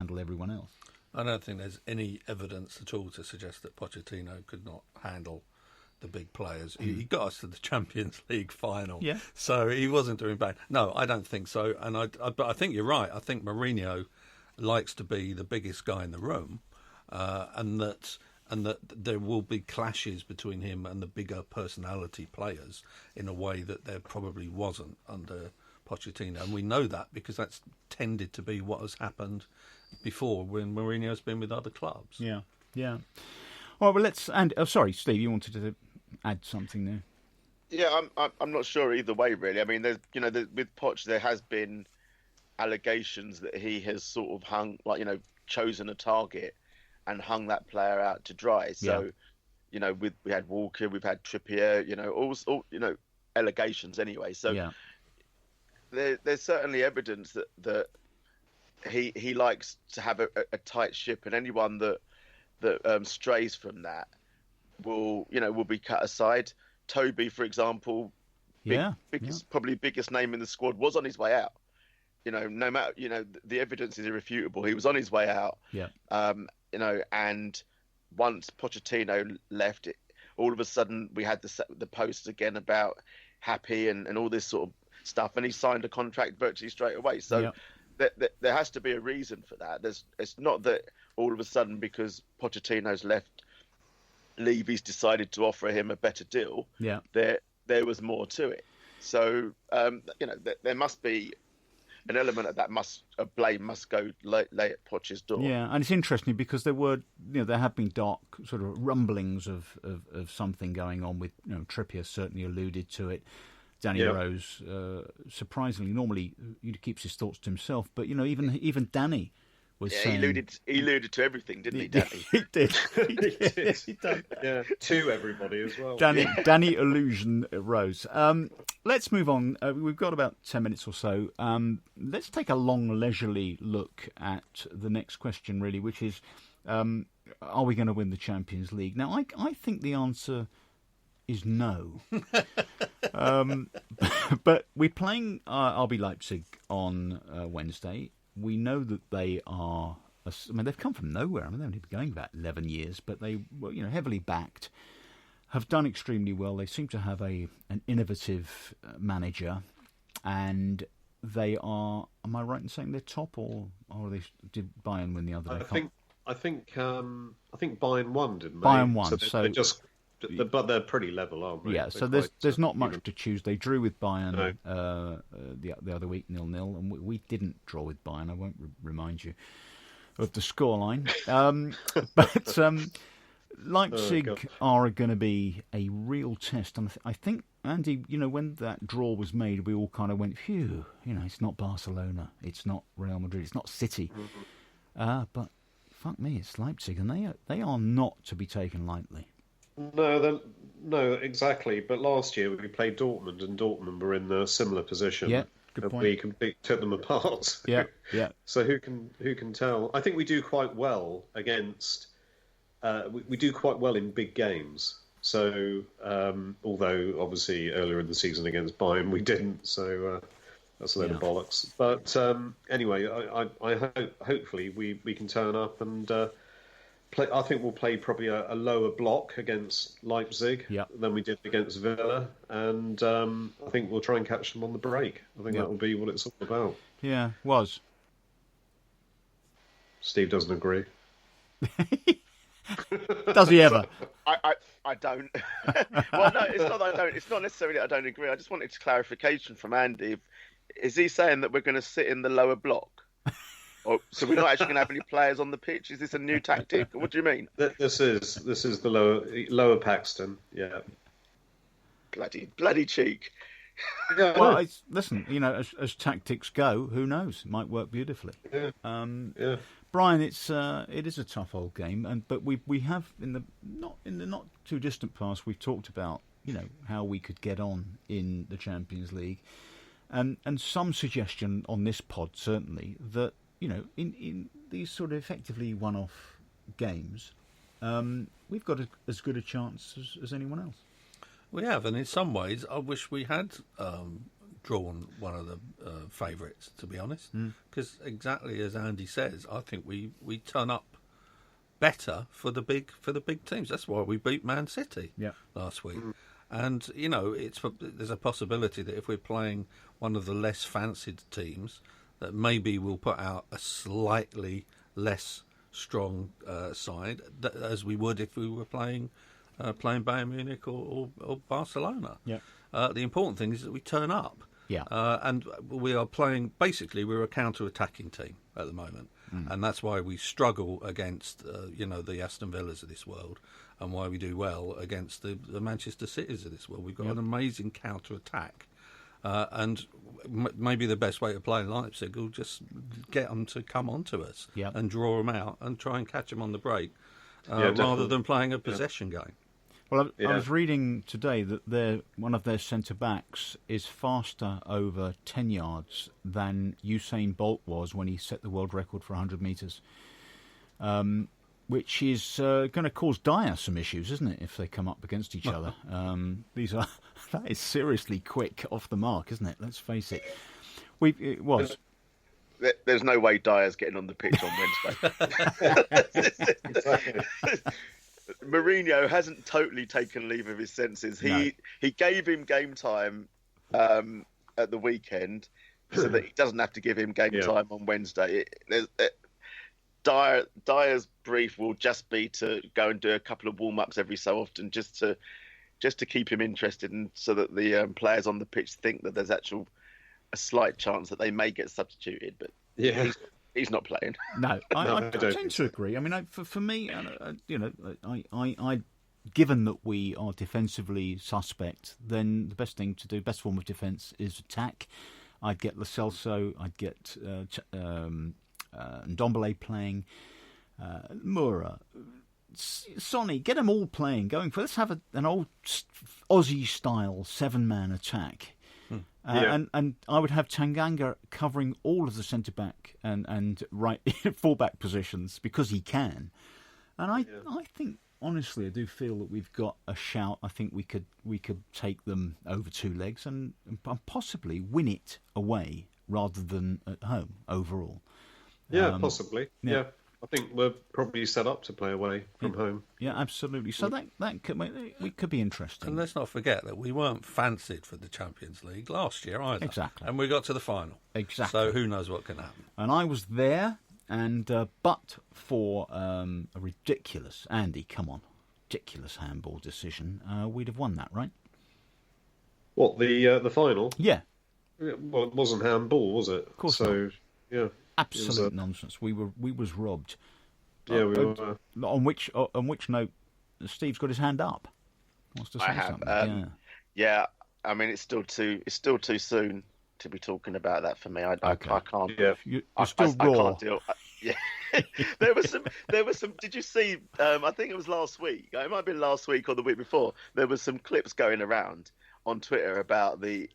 handle everyone else. I don't think there's any evidence at all to suggest that Pochettino could not handle the big players. He got us to the Champions League final, so he wasn't doing bad. No, I don't think so. But I think you're right. I think Mourinho likes to be the biggest guy in the room, and that there will be clashes between him and the bigger personality players in a way that there probably wasn't under Pochettino, and we know that because that's tended to be what has happened before when Mourinho's been with other clubs. Yeah. All right, well, let's. And sorry, Steve, you wanted to add something there? Yeah, I'm not sure either way, really. I mean, there's with Poch, there has been allegations that he has sort of chosen a target and hung that player out to dry. So, we had Walker, we've had Trippier, all allegations anyway. So there's certainly evidence that he likes to have a tight ship, and anyone that strays from that will be cut aside. Toby, for example, probably biggest name in the squad, was on his way out. No matter, the evidence is irrefutable. He was on his way out. And once Pochettino left, all of a sudden we had the posts again about Happy and all this sort of stuff, and he signed a contract virtually straight away. So there has to be a reason for that. It's not that all of a sudden because Pochettino's left, Levy's decided to offer him a better deal. There was more to it. So there must be an element of that blame must go lay at Poch's door. Yeah, and it's interesting because there have been dark sort of rumblings of something going on with Trippier certainly alluded to it. Danny Rose, surprisingly, normally he keeps his thoughts to himself, but even Danny was saying... he alluded to everything, didn't he, Danny? He did. He did. Yeah, to everybody as well. Danny Illusion Rose. Let's move on. We've got about 10 minutes or so. Let's take a long, leisurely look at the next question, really, which is, are we going to win the Champions League? Now, I think the answer is no. But we're playing RB Leipzig on Wednesday. We know that they are... they've come from nowhere. They've only been going about 11 years, but they were heavily backed, have done extremely well. They seem to have an innovative manager, and they are... Am I right in saying they're top, or did Bayern win the other day? I think Bayern won, didn't they? Bayern won. But they're pretty level, aren't they? Yeah, so there's not much to choose. They drew with Bayern the other week 0-0, and we didn't draw with Bayern. I won't remind you of the scoreline. But Leipzig are going to be a real test. And I think, Andy, when that draw was made, we all kind of went, phew, it's not Barcelona, it's not Real Madrid, it's not City. But fuck me, it's Leipzig, and they are not to be taken lightly. No, exactly. But last year we played Dortmund, and Dortmund were in a similar position. Yeah, good point. We took them apart. Yeah. So who can tell? I think we do quite well against. We do quite well in big games. So although obviously earlier in the season against Bayern we didn't, so that's a load of bollocks. But anyway, I hope hopefully we can turn up and. I think we'll play probably a lower block against Leipzig than we did against Villa, and I think we'll try and catch them on the break. I think that will be what it's all about. Yeah, was. Steve doesn't agree. Does he ever? I don't. Well, no, it's not that I don't. It's not necessarily that I don't agree. I just wanted clarification from Andy. Is he saying that we're going to sit in the lower block? So we're not actually going to have any players on the pitch? Is this a new tactic? What do you mean? This is the lower Paxton. Yeah. Bloody cheek. Well, listen. As tactics go, who knows? It might work beautifully. Yeah. Brian, it is a tough old game, but we have in the not too distant past we've talked about how we could get on in the Champions League, and some suggestion on this pod certainly that. In these sort of effectively one-off games, we've got as good a chance as anyone else. We have, and in some ways, I wish we had drawn one of the favourites, to be honest, because exactly as Andy says, I think we turn up better for the big teams. That's why we beat Man City last week. And there's a possibility that if we're playing one of the less fancied teams, that maybe we'll put out a slightly less strong side, as we would if we were playing Bayern Munich or Barcelona. Yeah. The important thing is that we turn up. Yeah. And we are playing, basically, we're a counter-attacking team at the moment. And that's why we struggle against, the Aston Villas of this world, and why we do well against the Manchester Cities of this world. We've got an amazing counter-attack. And maybe the best way to play Leipzig will just get them to come onto us and draw them out and try and catch them on the break, rather than playing a possession game. Well, I was reading today that one of their centre-backs is faster over 10 yards than Usain Bolt was when he set the world record for 100 metres, which is going to cause Dyer some issues, isn't it, if they come up against each other? That is seriously quick off the mark, isn't it? Let's face it. It was. There's no way Dyer's getting on the pitch on Wednesday. Mourinho hasn't totally taken leave of his senses. He gave him game time at the weekend so that he doesn't have to give him game time on Wednesday. Dyer's brief will just be to go and do a couple of warm-ups every so often just to keep him interested, and so that the players on the pitch think that there's a slight chance that they may get substituted. But he's not playing. No, I tend to agree. I mean, for me, I given that we are defensively suspect, then the best form of defence is attack. I'd get Lo Celso, I'd get Ndombele playing, Moura, Sonny, get them all playing, going for. Let's have an old Aussie-style 7-man attack. And I would have Tanganga covering all of the centre-back and right full-back positions because he can. And I think, honestly, I do feel that we've got a shout. I think we could take them over 2 legs and possibly win it away rather than at home overall. Yeah, possibly. Yeah. I think we're probably set up to play away from home. Yeah, absolutely. So that could be interesting. And let's not forget that we weren't fancied for the Champions League last year either. Exactly. And we got to the final. Exactly. So who knows what can happen. And I was there, and but for a ridiculous, Andy, come on, ridiculous handball decision, we'd have won that, right? What, the final? Yeah. Well, it wasn't handball, was it? Of course not. Yeah. Absolute nonsense. We was robbed. Yeah, we were. On which note, Steve's got his hand up. Wants to say something. Yeah. I mean, it's still too soon to be talking about that for me. I can't. Yeah, you're still raw. I can't deal. Yeah. there was some. Did you see? I think it was last week. It might have been last week or the week before. There was some clips going around on Twitter about the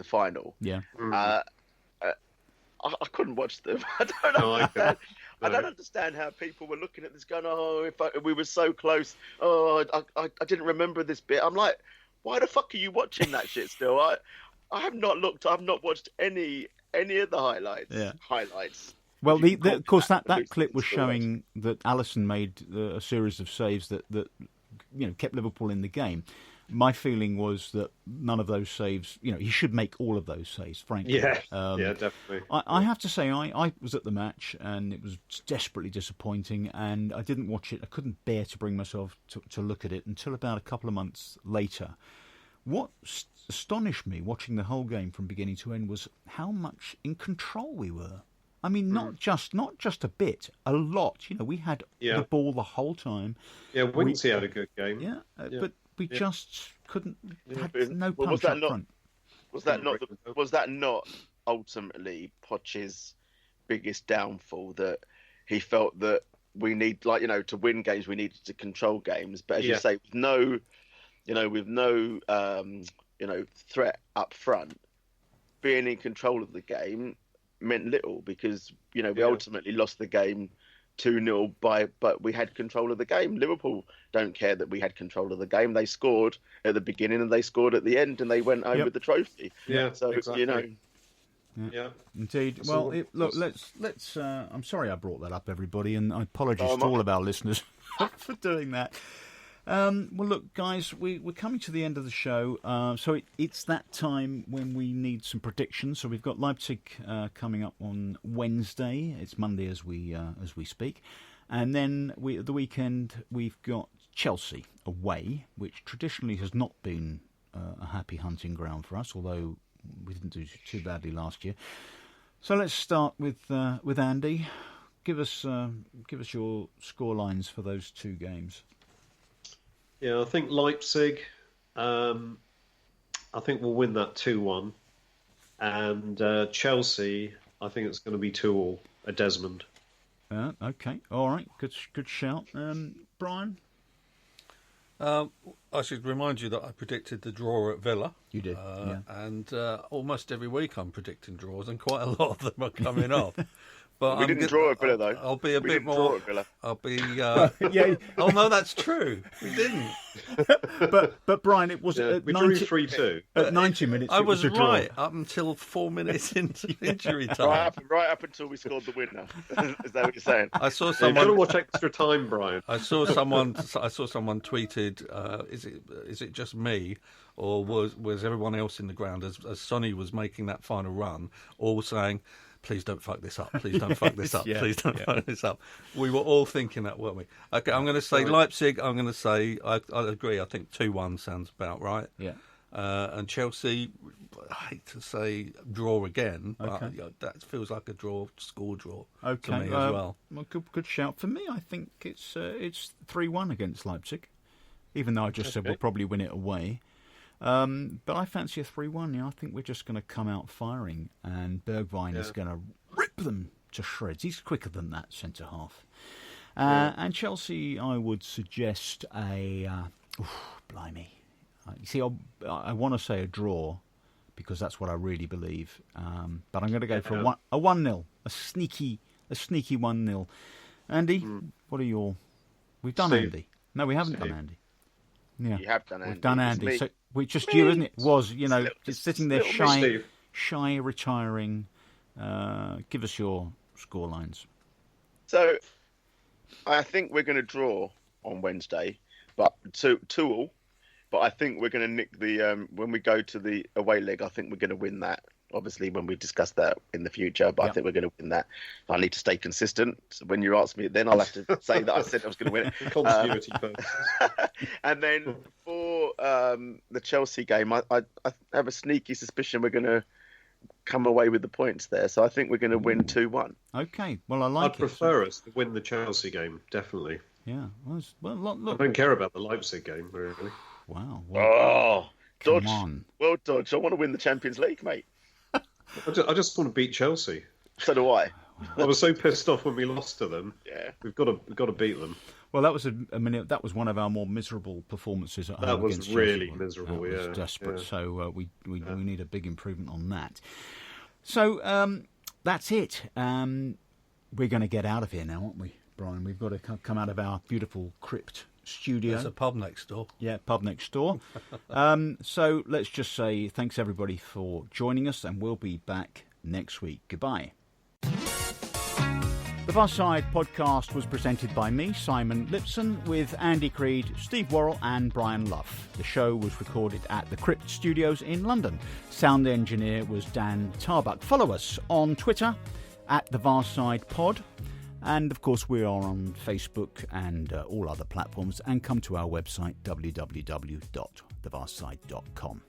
final. Yeah. I couldn't watch them. I don't know. I don't understand how people were looking at this going, we were so close. Oh, I didn't remember this bit. I'm like, why the fuck are you watching that shit still? I have not looked. I've not watched any of the highlights. Yeah. Highlights. Well, of course, that clip was showing that Alisson made a series of saves that kept Liverpool in the game. My feeling was that none of those saves, he should make all of those saves, frankly. Yeah, definitely. I have to say, I was at the match and it was desperately disappointing, and I didn't watch it. I couldn't bear to bring myself to look at it until about a couple of months later. What astonished me watching the whole game from beginning to end was how much in control we were. I mean, not just a bit, a lot. We had the ball the whole time. Yeah, Winksy had a good game. Yeah, but we just couldn't. Had no punch up front. Was that not ultimately Poch's biggest downfall? That he felt that we need, to win games, we needed to control games. But as you say, with no threat up front, being in control of the game meant little because we ultimately lost the game 2-0 but we had control of the game. Liverpool don't care that we had control of the game. They scored at the beginning and they scored at the end, and they went home with the trophy. Yeah, so exactly. Yeah, indeed. Well, look, let's. I'm sorry I brought that up, everybody, and I apologise to all of our listeners for doing that. Well, look, guys, we're coming to the end of the show, so it's that time when we need some predictions. So we've got Leipzig coming up on Wednesday. It's Monday as we speak, and then at the weekend we've got Chelsea away, which traditionally has not been a happy hunting ground for us, although we didn't do too badly last year. So let's start with Andy. Give us your score lines for those two games. Yeah, I think Leipzig. I think we'll win that 2-1, and Chelsea. I think it's going to be 2-2 at Desmond. Okay, all right, good shout, Brian. I should remind you that I predicted the draw at Villa. You did, yeah. And almost every week I'm predicting draws, and quite a lot of them are coming off. But we didn't draw at Villa, though. I'll be a bit more. I'll be. Yeah. Oh no, that's true. We didn't. But Brian, it was at we 90, drew 3-2. At 90 minutes. I it was was a draw. right up until 4 minutes into injury time. Right up until we scored the winner. Is that what you're saying? I saw You've someone. got to watch extra time, Brian. I saw someone tweeted. Is it just me, or was everyone else in the ground as Sonny was making that final run, all saying, "Please don't fuck this up. Please don't fuck this up. Please don't fuck this up." We were all thinking that, weren't we? Okay, I'm going to say Leipzig. I'm going to say I agree. I think 2-1 sounds about right. Yeah. And Chelsea, I hate to say draw again, but that feels like a score draw to me as well. Well, good shout for me. I think it's 3-1 against Leipzig, even though I just said we'll probably win it away. But I fancy a 3-1. I think we're just going to come out firing, and Bergwijn is going to rip them to shreds. He's quicker than that centre half. And Chelsea, I would suggest blimey. You see, I want to say a draw because that's what I really believe. But I'm going to go for a 1-0, a sneaky 1-0. Andy, what are your? We've done Steve. Andy. No, we haven't done Andy. Yeah, You have done Andy. We've done Andy. So just you, isn't it? Was just sitting there shy, retiring. Give us your score lines. So, I think we're going to draw on Wednesday, but 2-2. But I think we're going to nick the when we go to the away leg. I think we're going to win that. Obviously, when we discuss that in the future, but I think we're going to win that. I need to stay consistent. So when you ask me, then I'll have to say that I said I was going to win it. Continuity first. And then for the Chelsea game, I have a sneaky suspicion we're going to come away with the points there. So I think we're going to win 2-1. Okay. Well, I like I'd prefer us to win the Chelsea game, definitely. Yeah. Well, look. I don't care about the Leipzig game, really. Wow. Well, Dodge. Come on. Well, Dodge, I want to win the Champions League, mate. I just want to beat Chelsea. So do I. I was so pissed off when we lost to them. Yeah. We've got to beat them. Well, that was that was one of our more miserable performances at home. That was against really Chelsea. miserable. That was desperate. Yeah. So we need a big improvement on that. So that's it. We're going to get out of here now, aren't we, Brian? We've got to come out of our beautiful crypt studio. There's a pub next door. Yeah, pub next door. So let's just say thanks everybody for joining us, and we'll be back next week. Goodbye. The Far Side podcast was presented by me, Simon Lipson, with Andy Creed, Steve Worrell and Brian Luff. The show was recorded at the Crypt Studios in London. Sound engineer was Dan Tarbuck. Follow us on Twitter at The Varside Pod. And, of course, we are on Facebook and all other platforms. And come to our website, www.thevarside.com.